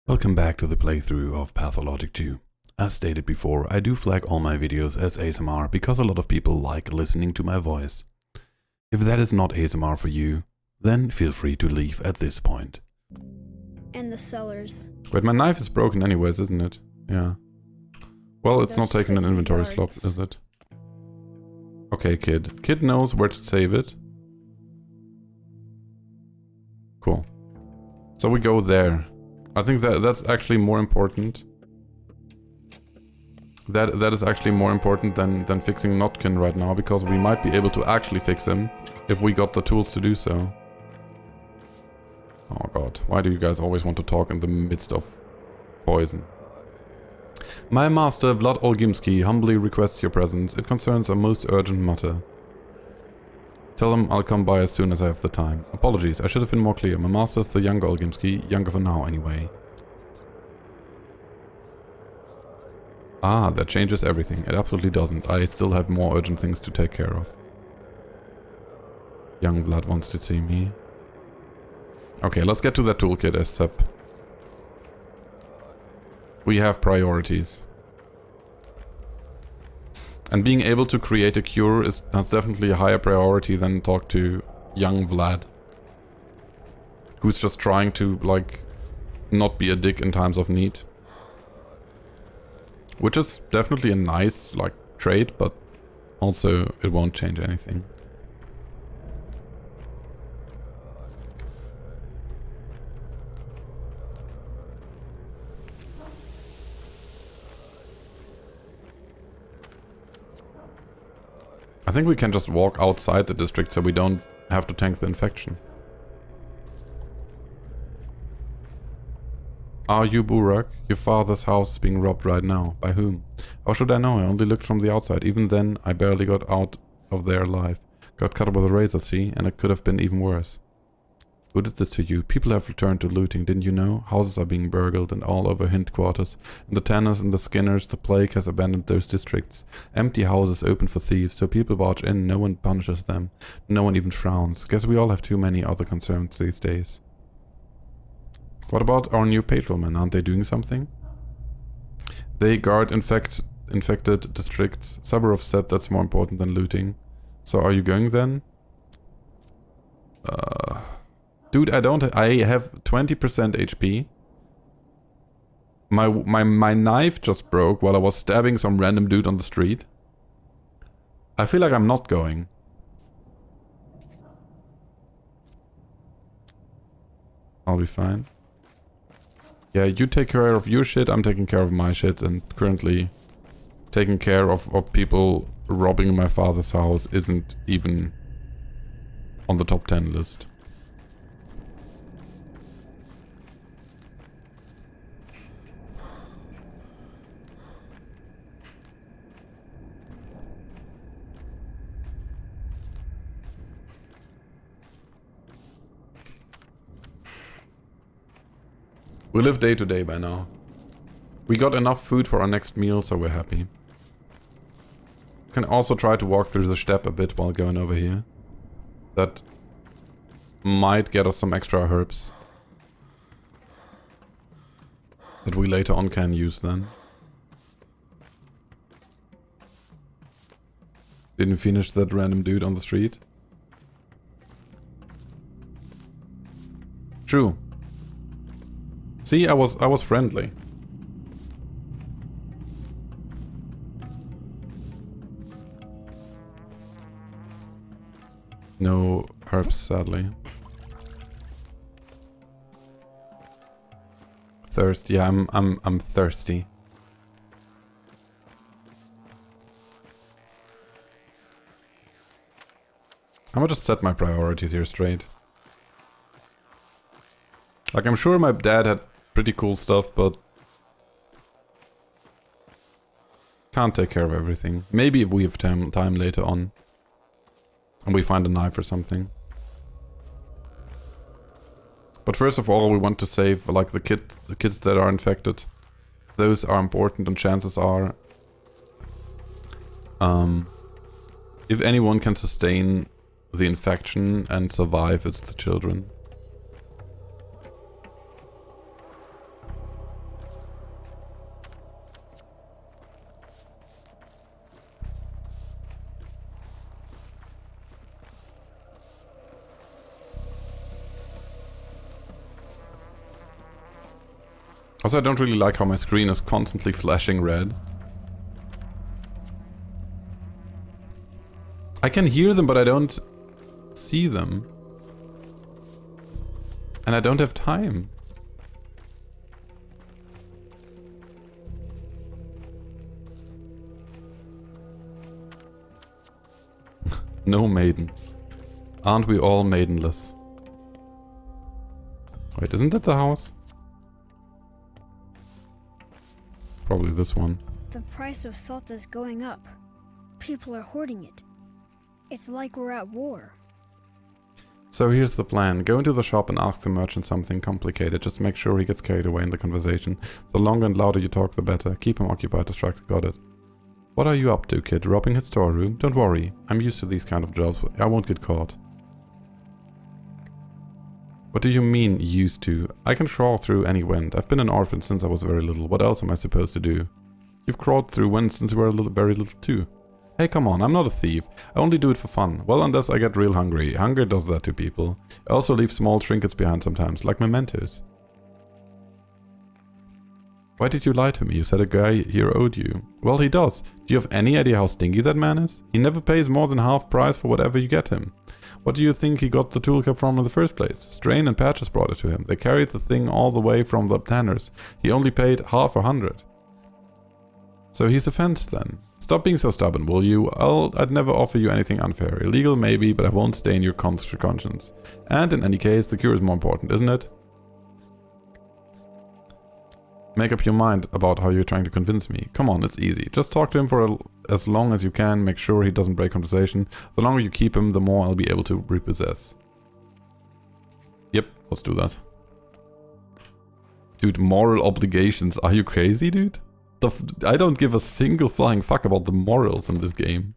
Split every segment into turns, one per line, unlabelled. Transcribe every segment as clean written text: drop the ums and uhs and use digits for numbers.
Welcome back to the playthrough of Pathologic 2. As stated before, I do flag all my videos as ASMR because a lot of people like listening to my voice. If that is not ASMR for you, then feel free to leave at this point.
And the cellars.
Wait, my knife is broken anyways, isn't it? Yeah. Well, it's not taking an inventory slot, is it? Okay, kid. Kid knows where to save it. Cool. So we go there. I think that's actually more important. That is actually more important than fixing Notkin right now, because we might be able to actually fix him if we got the tools to do so. Oh god, why do you guys always want to talk in the midst of poison? My master, Vlad Olgimsky, humbly requests your presence. It concerns a most urgent matter. Tell him I'll come by as soon as I have the time. Apologies, I should have been more clear. My master's the younger Olgimsky, younger for now anyway. Ah, that changes everything. It absolutely doesn't. I still have more urgent things to take care of. Young Vlad wants to see me. Okay, let's get to that toolkit, ASAP. We have priorities. And being able to create a cure has definitely a higher priority than talk to young Vlad. Who's just trying to, like, not be a dick in times of need. Which is definitely a nice, like, trait, but also it won't change anything. I think we can just walk outside the district so we don't have to tank the infection. Are you Burak? Your father's house is being robbed right now. By whom? How should I know? I only looked from the outside. Even then, I barely got out of there alive. Got cut with a razor, see? And it could have been even worse. Who did this to you? People have returned to looting, didn't you know? Houses are being burgled and all over Hindquarters. And the Tanners and the Skinners, the plague has abandoned those districts. Empty houses open for thieves, so people barge in, no one punishes them. No one even frowns. Guess we all have too many other concerns these days. What about our new patrolmen? Aren't they doing something? They guard infected districts. Saburov said that's more important than looting. So are you going then? Dude, I have 20% HP. My knife just broke while I was stabbing some random dude on the street. I feel like I'm not going. I'll be fine. Yeah, you take care of your shit, I'm taking care of my shit, and currently taking care of people robbing my father's house isn't even on the top 10 list. We live day to day by now. We got enough food for our next meal, so we're happy. Can also try to walk through the steppe a bit while going over here. That might get us some extra herbs. That we later on can use then. Didn't finish that random dude on the street. True. See, I was friendly. No herbs, sadly. Thirsty. Yeah, I'm thirsty. I'm gonna just set my priorities here straight. Like, I'm sure my dad had pretty cool stuff, but can't take care of everything. Maybe if we have time later on and we find a knife or something. But first of all, we want to save, like, the kids that are infected. Those are important, and chances are, if anyone can sustain the infection and survive, it's the children. Also, I don't really like how my screen is constantly flashing red. I can hear them, but I don't see them. And I don't have time. No maidens. Aren't we all maidenless? Wait, isn't that the house? Probably this one.
The price of salt is going up. People are hoarding it. It's like we're at war.
So here's the plan. Go into the shop and ask the merchant something complicated. Just make sure he gets carried away in the conversation. The longer and louder you talk, the better. Keep him occupied, distracted. Got it. What are you up to, kid? Robbing his storeroom? Don't worry. I'm used to these kind of jobs. I won't get caught. What do you mean, used to? I can crawl through any wind. I've been an orphan since I was very little. What else am I supposed to do? You've crawled through wind since you were very little too. Hey, come on, I'm not a thief. I only do it for fun. Well, unless I get real hungry. Hunger does that to people. I also leave small trinkets behind sometimes, like mementos. Why did you lie to me? You said a guy here owed you. Well, he does. Do you have any idea how stingy that man is? He never pays more than half price for whatever you get him. What do you think he got the toolkit from in the first place? Strain and Patches brought it to him. They carried the thing all the way from the tanners. He only paid half 100. So he's a fence then. Stop being so stubborn, will you? I'd never offer you anything unfair. Illegal maybe, but I won't stain your conscience. And in any case, the cure is more important, isn't it? Make up your mind about how you're trying to convince me. Come on, it's easy. Just talk to him for as long as you can. Make sure he doesn't break conversation. The longer you keep him, the more I'll be able to repossess. Yep, let's do that. Dude, moral obligations. Are you crazy, dude? I don't give a single flying fuck about the morals in this game.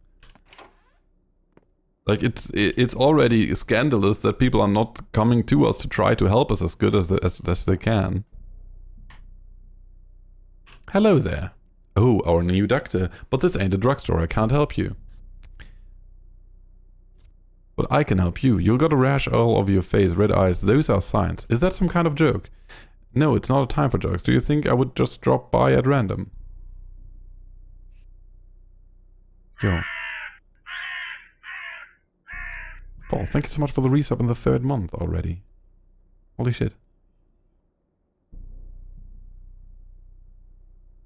Like, it's already scandalous that people are not coming to us to try to help us as good as they can. Hello there. Oh, our new doctor. But this ain't a drugstore, I can't help you. But I can help you. You've got a rash all over your face, red eyes, those are signs. Is that some kind of joke? No, it's not a time for jokes. Do you think I would just drop by at random? Yo. Paul, thank you so much for the resub in the 3rd month already. Holy shit.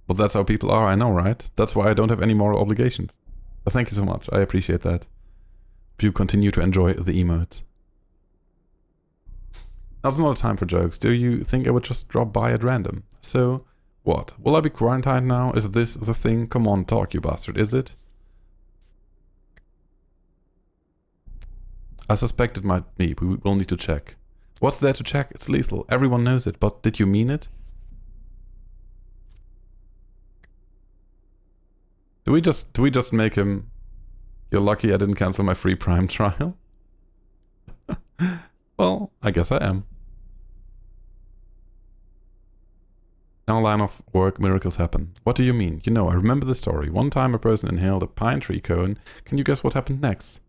Well, that's how people are, I know, right? That's why I don't have any moral obligations. But thank you so much, I appreciate that. Hope you continue to enjoy the emotes. Now's not a time for jokes. Do you think I would just drop by at random? So, what? Will I be quarantined now? Is this the thing? Come on, talk, you bastard, is it? I suspect it might be. We will need to check. What's there to check? It's lethal. Everyone knows it. But did you mean it? Do we just make him... You're lucky I didn't cancel my free Prime trial? Well, I guess I am. In our line of work, miracles happen. What do you mean? You know, I remember the story. One time a person inhaled a pine tree cone. Can you guess what happened next?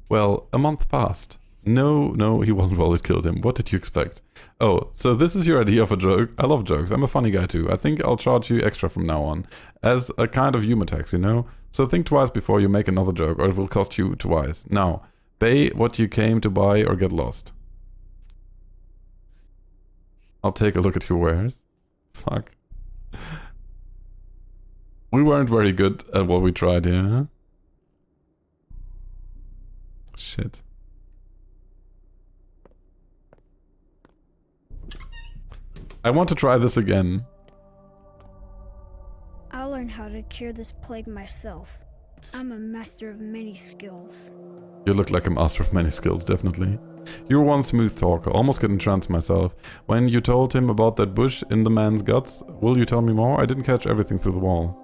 Well, a month passed. No, he wasn't well, it killed him. What did you expect? Oh, so this is your idea of a joke? I love jokes. I'm a funny guy too. I think I'll charge you extra from now on. As a kind of humor tax, you know? So think twice before you make another joke, or it will cost you twice. Now, pay what you came to buy or get lost. I'll take a look at your wares. Fuck. We weren't very good at what we tried here, huh? Shit. I want to try this again.
I'll learn how to cure this plague myself. I'm a master of many skills.
You look like a master of many skills, definitely. You were one smooth talker, almost couldn't trance myself. When you told him about that bush in the man's guts, will you tell me more? I didn't catch everything through the wall.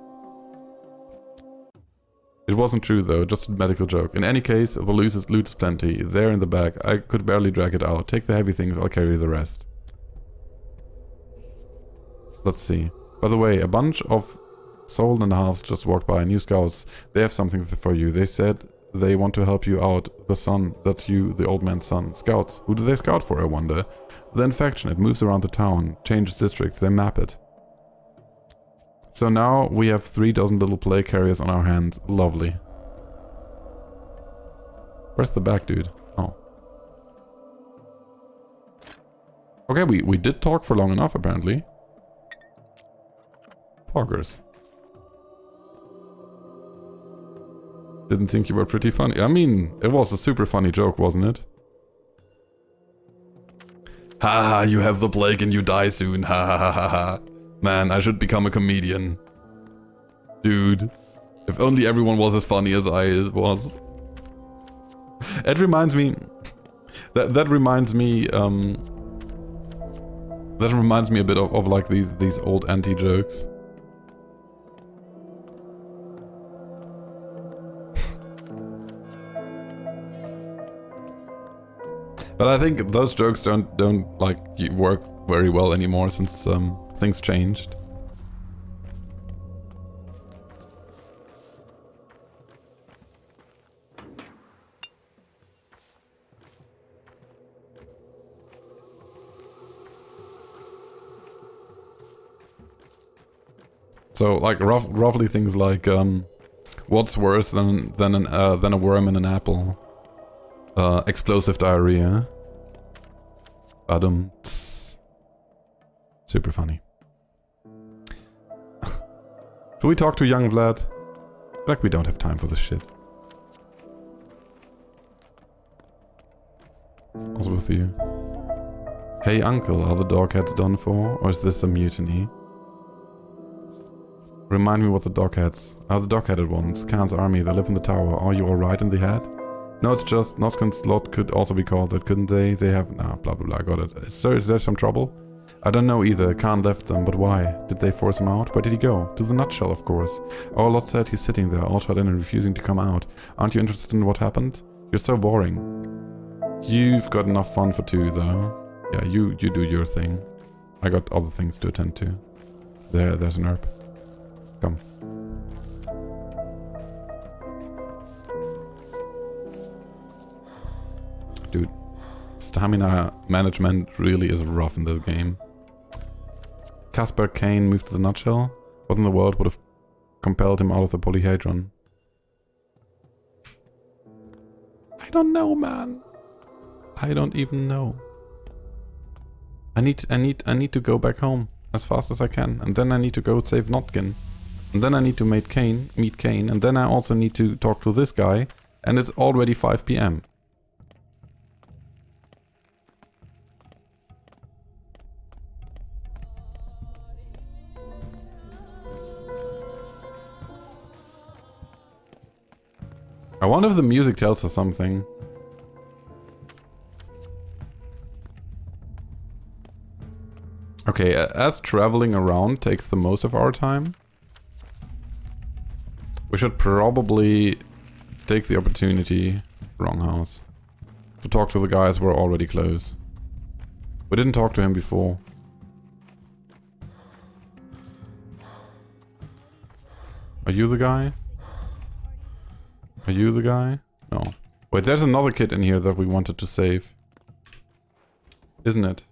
It wasn't true though, just a medical joke. In any case, the loot is plenty. There in the bag, I could barely drag it out. Take the heavy things, I'll carry the rest. Let's see. By the way, a bunch of soul and a halves just walked by. New scouts. They have something for you. They said they want to help you out. The son, that's you, the old man's son. Scouts. Who do they scout for, I wonder? The infection, it moves around the town, changes districts, they map it. So now we have 3 dozen little plague carriers on our hands. Lovely. Where's the back dude? Oh. Okay, we did talk for long enough, apparently. Poggers. Didn't think you were pretty funny. I mean, it was a super funny joke, wasn't it? Ha, you have the plague and you die soon. Ha ha ha ha ha. Man, I should become a comedian. Dude. If only everyone was as funny as I was. It reminds me... That reminds me... That reminds me a bit of like these old anti-jokes. But I think those jokes don't like work very well anymore since things changed. So like roughly things like what's worse than a worm in an apple? Explosive diarrhea. Super funny. Should we talk to young Vlad? Like we don't have time for this shit. What's with you? Hey uncle, are the dog heads done for? Or is this a mutiny? Remind me what the dog heads are. The dog headed ones. Khan's army, they live in the tower. Are you alright in the head? No, it's just Notkin's lot could also be called that, couldn't they? They have... Nah, blah blah blah, got it. Is there some trouble? I don't know either. Khan left them, but why? Did they force him out? Where did he go? To the nutshell, of course. Our lot said he's sitting there, all shut in and refusing to come out. Aren't you interested in what happened? You're so boring. You've got enough fun for 2, though. Yeah, you do your thing. I got other things to attend to. There's an herb. Come. Dude, stamina management really is rough in this game. Caspar Kane moved to the nutshell? What in the world would have compelled him out of the polyhedron? I don't know, man. I don't even know. I need to go back home as fast as I can, and then I need to go save Notkin. And then I need to meet Kane, and then I also need to talk to this guy, and it's already 5 PM. I wonder if the music tells us something. Okay, as traveling around takes the most of our time, we should probably take the opportunity, wrong house, to talk to the guys we're already close. We didn't talk to him before. Are you the guy? Are you the guy? No. Wait, there's another kid in here that we wanted to save. Isn't it?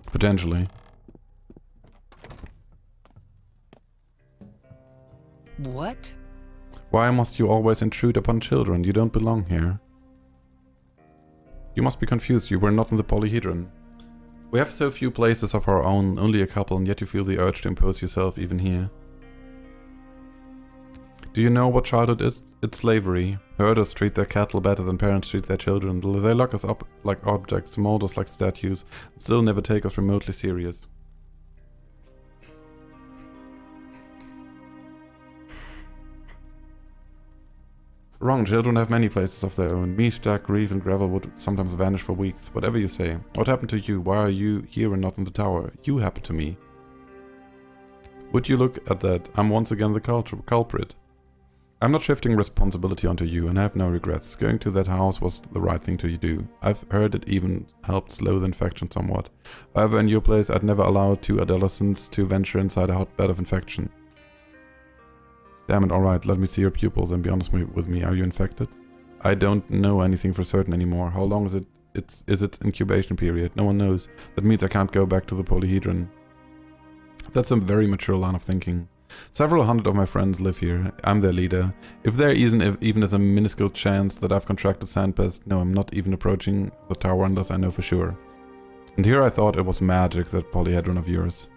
Potentially.
What?
Why must you always intrude upon children? You don't belong here. You must be confused. You were not in the polyhedron. We have so few places of our own, only a couple, and yet you feel the urge to impose yourself even here. Do you know what childhood is? It's slavery. Herders treat their cattle better than parents treat their children. They lock us up like objects, mold us like statues, and still never take us remotely serious. Wrong, children have many places of their own. Meat, stack, reef, and gravel would sometimes vanish for weeks. Whatever you say. What happened to you? Why are you here and not in the tower? You happened to me. Would you look at that? I'm once again the culprit. I'm not shifting responsibility onto you, and I have no regrets. Going to that house was the right thing to do. I've heard it even helped slow the infection somewhat. However, in your place, I'd never allow 2 adolescents to venture inside a hotbed of infection. Damn it, alright, let me see your pupils and be honest with me. Are you infected? I don't know anything for certain anymore. How long is it is its incubation period? No one knows. That means I can't go back to the polyhedron. That's a very mature line of thinking. Several hundred of my friends live here. I'm their leader. If there even is a minuscule chance that I've contracted sandpest, no, I'm not even approaching the tower unless I know for sure. And here I thought it was magic, that polyhedron of yours.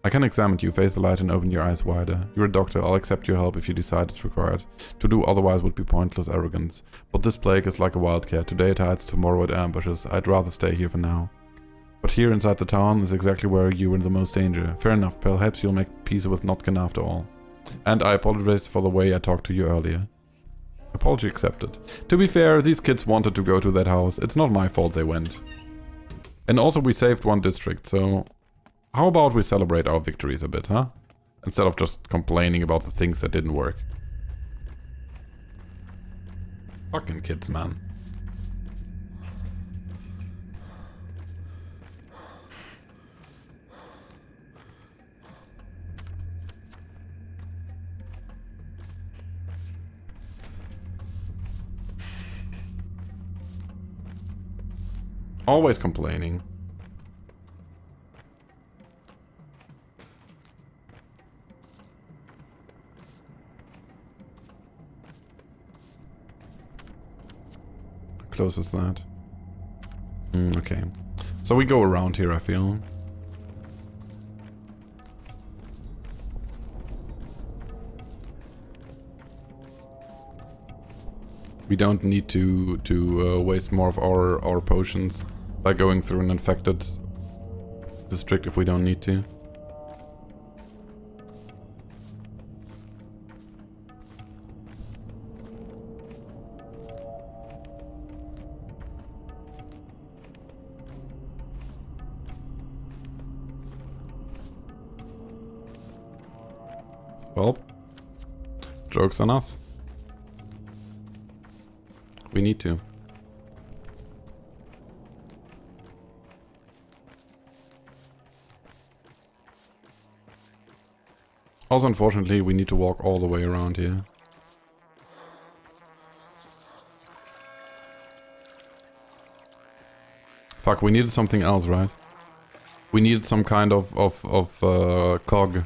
I can examine you, face the light and open your eyes wider. You're a doctor, I'll accept your help if you decide it's required. To do otherwise would be pointless arrogance. But this plague is like a wildcat. Today it hides, tomorrow it ambushes. I'd rather stay here for now. But here inside the town is exactly where you are in the most danger. Fair enough, perhaps you'll make peace with Notkin after all. And I apologize for the way I talked to you earlier. Apology accepted. To be fair, these kids wanted to go to that house. It's not my fault they went. And also we saved one district, so... How about we celebrate our victories a bit, huh? Instead of just complaining about the things that didn't work. Fucking kids, man. Always complaining. How close is that? Okay. So we go around here, I feel. We don't need to waste more of our potions by going through an infected district if we don't need to. Well, joke's on us. We need to. Also, unfortunately, we need to walk all the way around here. Fuck, we needed something else, right? We needed some kind of cog.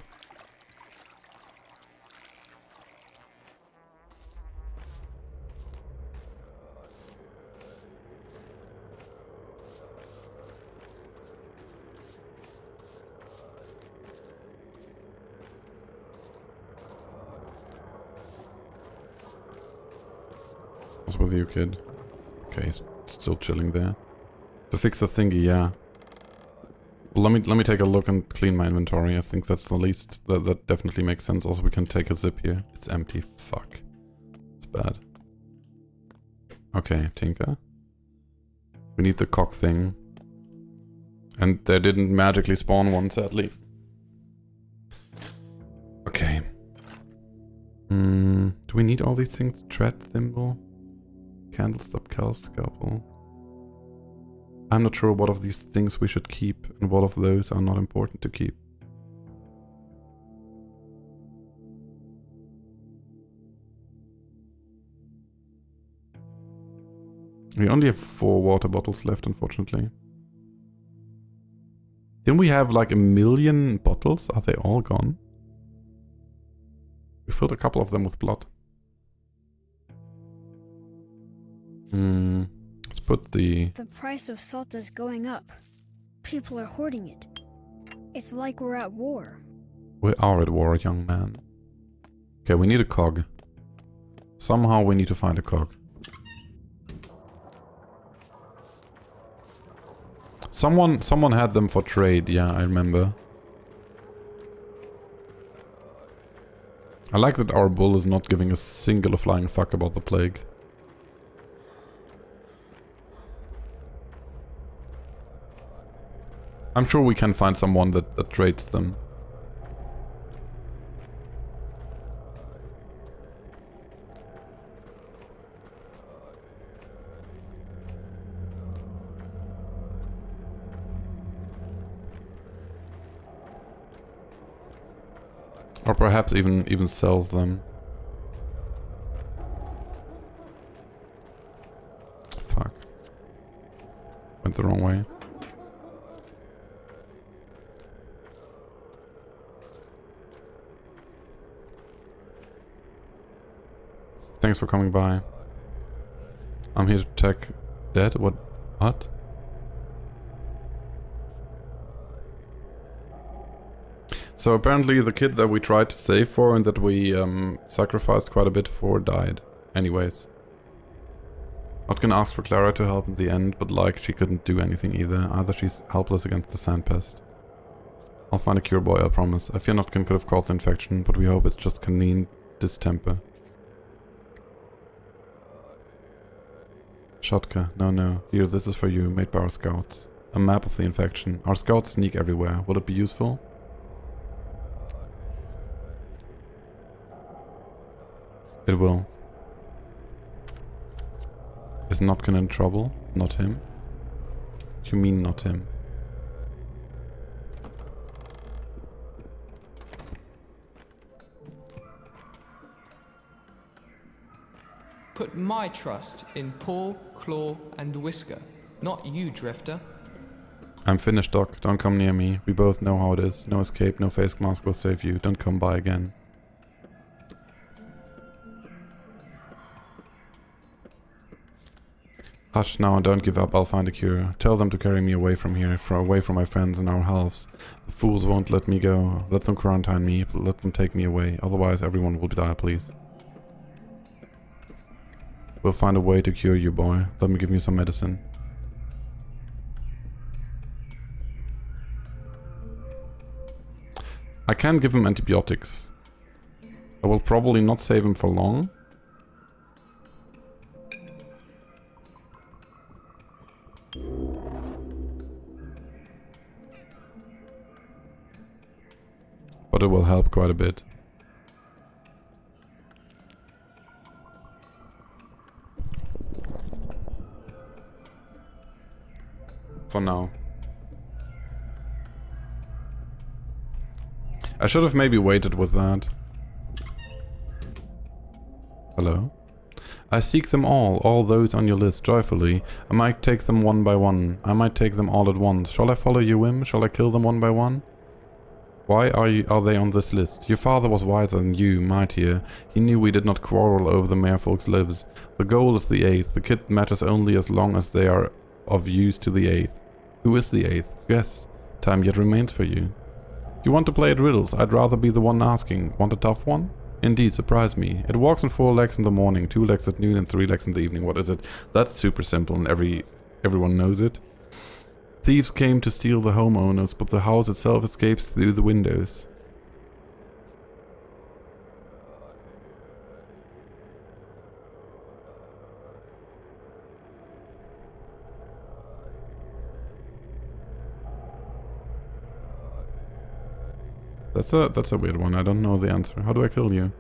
What's with you, kid? Okay, he's still chilling there. To fix the thingy, yeah. Well, let me take a look and clean my inventory. I think that's the least. That definitely makes sense. Also, we can take a zip here. It's empty. Fuck. It's bad. Okay, Tinker. We need the cock thing. And there didn't magically spawn one, sadly. Okay. Do we need all these things? Tread, thimble, candlestick, calf, scalpel. I'm not sure what of these things we should keep and what of those are not important to keep. We only have 4 water bottles left, unfortunately. Didn't we have like 1 million bottles? Are they all gone? We filled a couple of them with blood. Let's put the
price of salt is going up. People are hoarding it. It's like we're at war.
We are at war, young man. Okay, we need a cog. Somehow we need to find a cog. Someone had them for trade, yeah, I remember. I like that our bull is not giving a single flying fuck about the plague. I'm sure we can find someone that trades them. Or perhaps even sell them. Fuck. the wrong way. Thanks for coming by. I'm here to check dead. What? So apparently the kid that we tried to save for and that we sacrificed quite a bit for died. Anyways. Not gonna ask for Clara to help in the end, but like she couldn't do anything either. Either she's helpless against the sand pest. I'll find a cure, boy, I promise. I fear Notkin could have caused the infection, but we hope it's just canine distemper. Shotka, no. Here, this is for you, made by our scouts. A map of the infection. Our scouts sneak everywhere. Will it be useful? It will. Is Notkin in trouble? Not him? What do you mean, not him?
Put my trust in Paw, Claw, and Whisker, not you, Drifter.
I'm finished, Doc. Don't come near me. We both know how it is. No escape, no face mask will save you. Don't come by again. Hush now and don't give up, I'll find a cure. Tell them to carry me away from here, away from my friends and our halves. The fools won't let me go. Let them quarantine me, let them take me away. Otherwise everyone will die, please. We'll find a way to cure you, boy. Let me give you some medicine. I can give him antibiotics. I will probably not save him for long. But it will help quite a bit. For now. I should have maybe waited with that. Hello? I seek them all those on your list, joyfully. I might take them one by one. I might take them all at once. Shall I follow your whim? Shall I kill them one by one? Why are they on this list? Your father was wiser than you, mightier. He knew we did not quarrel over the merfolk's lives. The goal is the eighth. The kid matters only as long as they are of use to the eighth. Who is the eighth? Guess. Time yet remains for you. You want to play at riddles? I'd rather be the one asking. Want a tough one? Indeed, surprise me. It walks on 4 legs in the morning, 2 legs at noon and 3 legs in the evening. What is it? That's super simple and everyone knows it. Thieves came to steal the homeowners, but the house itself escapes through the windows. That's a weird one. I don't know the answer. How do I kill you?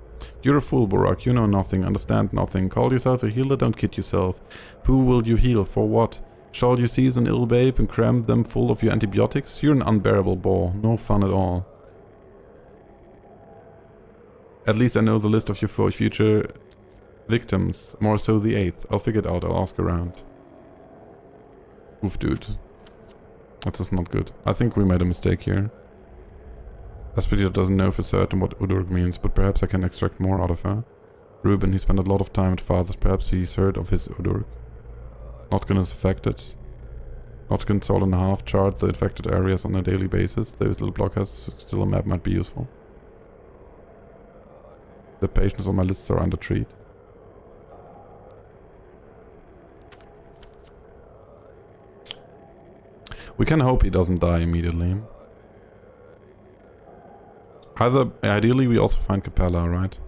You're a fool, Borak. You know nothing, understand nothing. Call yourself a healer, don't kid yourself. Who will you heal? For what? Shall you seize an ill babe and cram them full of your antibiotics? You're an unbearable bore. No fun at all. At least I know the list of your future victims. More so the 8th. I'll figure it out. I'll ask around. Oof, dude. That's just not good. I think we made a mistake here. Aspidita doesn't know for certain what Udurk means, but perhaps I can extract more out of her. Reuben, he spent a lot of time at Father's. Perhaps he's heard of his Udurk. Notkin is affected. Notkin Soul and a Half chart the infected areas on a daily basis. Those little blockers, still a map might be useful. The patients on my lists are under treat. We can hope he doesn't die immediately. Ideally we also find Capella, right?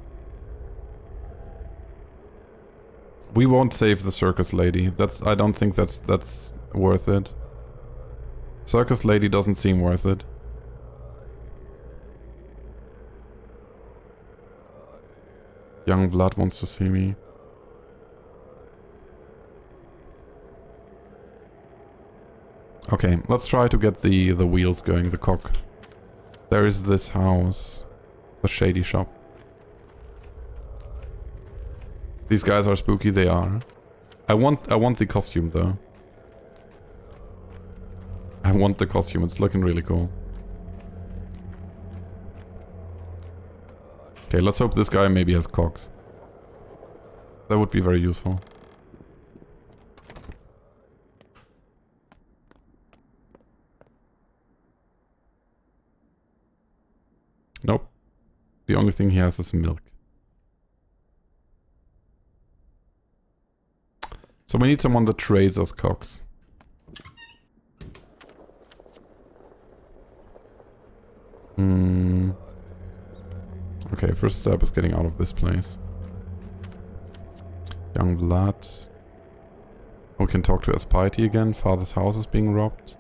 We won't save the circus lady. I don't think that's worth it. Circus lady doesn't seem worth it. Young Vlad wants to see me. Okay, let's try to get the wheels going, the cock. There is this house. The shady shop. These guys are spooky, they are. I want the costume though. I want the costume, it's looking really cool. Okay, let's hope this guy maybe has cogs. That would be very useful. Nope. The only thing he has is milk. So we need someone that trades us cogs. Okay, first step is getting out of this place. Young blood. We can talk to Aspiety again. Father's house is being robbed.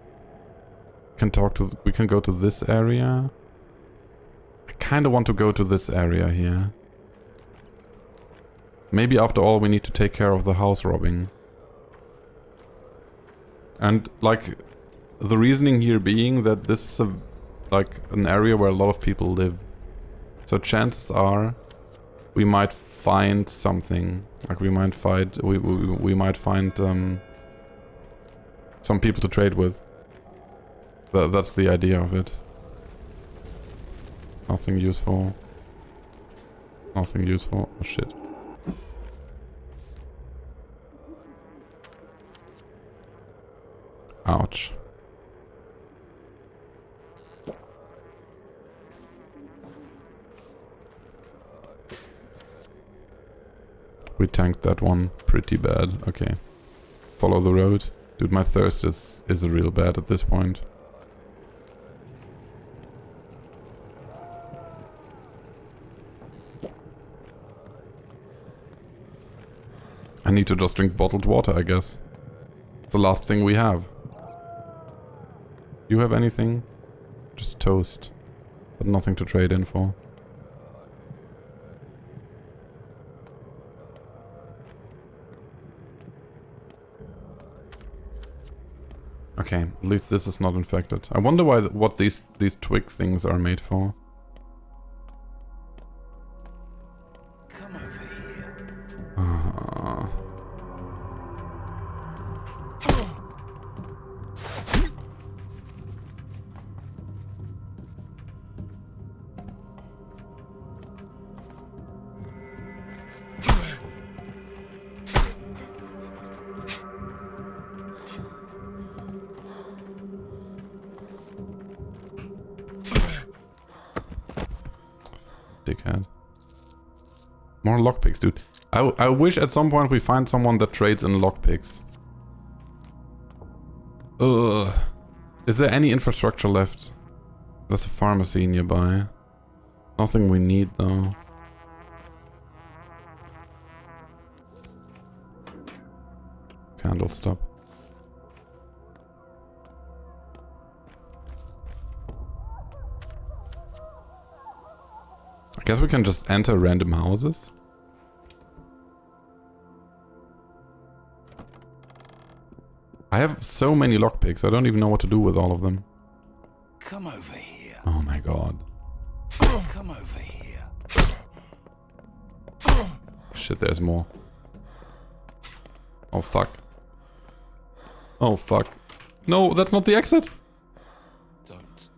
We can go to this area. I kinda want to go to this area here. Maybe after all we need to take care of the house robbing. And like the reasoning here being that this is like an area where a lot of people live. So chances are we might find something. Like we might find some people to trade with. That's the idea of it. Nothing useful. Nothing useful. Oh shit. Ouch. We tanked that one pretty bad. Okay. Follow the road. Dude, my thirst is real bad at this point. I need to just drink bottled water, I guess. It's the last thing we have. You have anything? Just toast. But nothing to trade in for. Okay, at least this is not infected. I wonder why what these twig things are made for.
Come over here.
Dickhead. More lockpicks, dude. I wish at some point we find someone that trades in lockpicks. Ugh. Is there any infrastructure left? There's a pharmacy nearby. Nothing we need though. Candle stop. I guess we can just enter random houses. I have so many lockpicks, I don't even know what to do with all of them.
Come over here.
Oh my god.
Come over here.
Shit, there's more. Oh fuck. Oh fuck. No, that's not the exit.
Don't.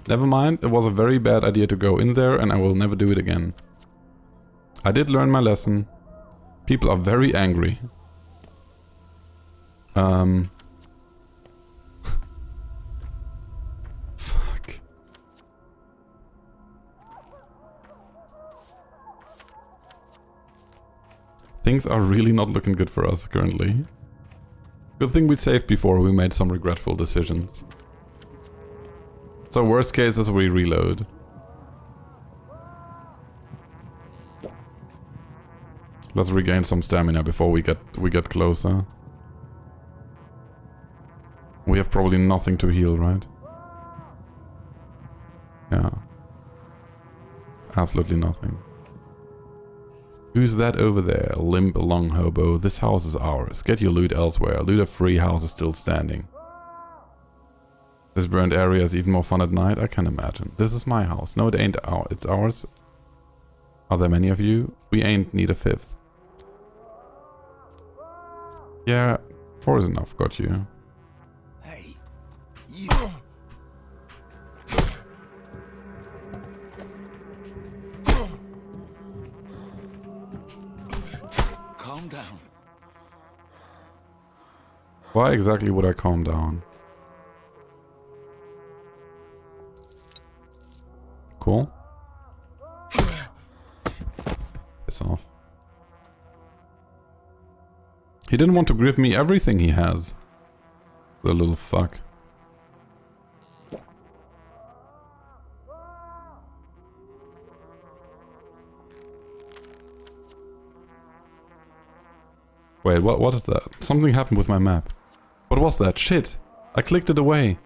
Never mind, it was a very bad idea to go in there and I will never do it again. I did learn my lesson. People are very angry. Fuck. Things are really not looking good for us currently. Good thing we saved before we made some regretful decisions. So worst case is we reload. Let's regain some stamina before we get closer. We have probably nothing to heal, right? Yeah. Absolutely nothing. Who's that over there? Limp along, hobo. This house is ours. Get your loot elsewhere. Loot a free house is still standing. This burned area is even more fun at night, I can imagine. This is my house. No, it ain't it's ours. Are there many of you? We ain't need a fifth. Yeah, 4 is enough, got you.
Hey, you. Calm down.
Why exactly would I calm down? Cool. Piss off. He didn't want to give me everything he has. The little fuck. Wait, what is that? Something happened with my map. What was that? Shit! I clicked it away.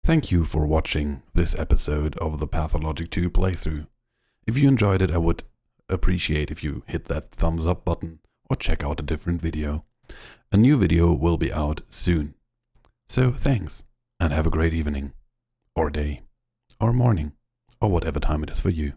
Thank you for watching this episode of the Pathologic 2 playthrough. If you enjoyed it, I would appreciate if you hit that thumbs up button or check out a different video. A new video will be out soon. So thanks, and have a great evening, or day, or morning, or whatever time it is for you.